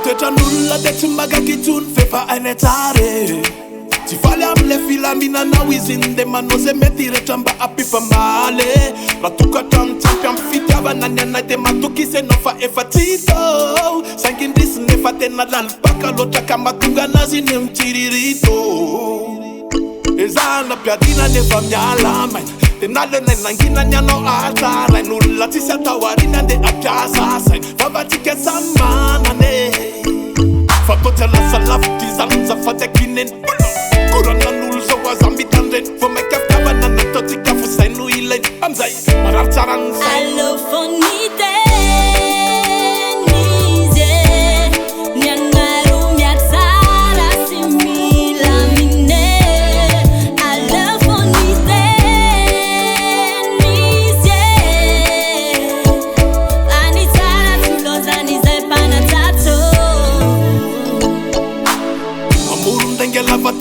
Toetran'olona de tsy magakitsony fefa ainetsare tsy faly amle filaminanao izy iny de manao ze mety rehetra mba ampifamaly raha tokatrano tsy ampy amby fitiavana ny anay de matoky isenao fa efa tsy tao saingindrisiny efa tena lalibaka loatra ka mahatonga anazy iny mitiririto ezahana mpiadina nefa miala maina tena lenay nanginany anao atsarain'olona tsisy atao arina de ampiasa saina vavatsika samy manane fa totsy alasa lavitry zany zafaty akineny koranan'olo zao aza mitandreny vo mainka fitiavana nataotsika fo zay no ilainy amizay marary tsara ny zay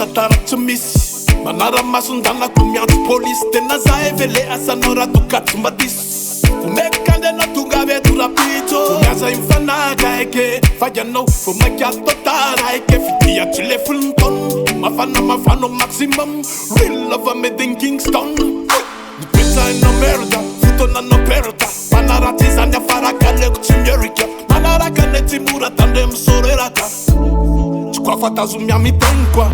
Tatara tsy misy manara-masondanako miantso polisy tena za evele asanao raha tokatsy madisy vomekande anao tonga veto rapitso miasa imifanaga eke faganao vo mainka atao tara eke fidiatry le fulny taona mafana maximum real love made in Kingston nipetsahinao merda fotoananao perta manaratsy zany afarakaleko tsy mierika manaraka ne tsy mora tandre misoreraka tsy koa fatazo miamiteny koa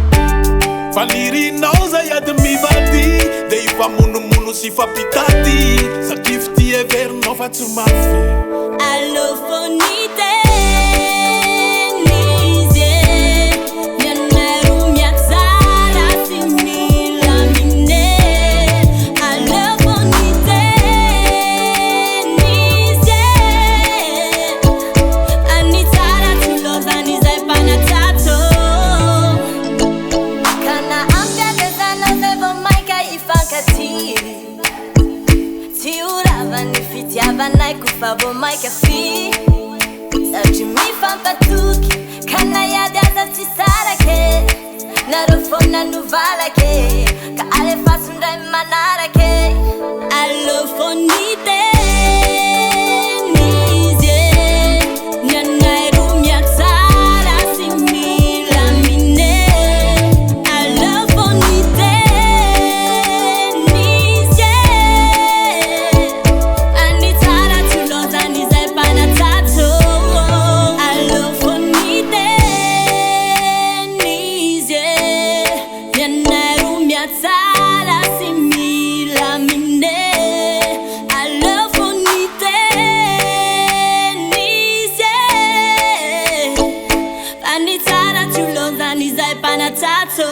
falirinao zay ady mivady de ifamonomono sy fampitady satria fity everinao fa tsy mafy allofonite Fitiavanay kufa vo maika fi satria mifampatoky kanayady aza tsy sarake narofona novalake ka alefasondray manarake allofonite Anitara tulonza nizai panatato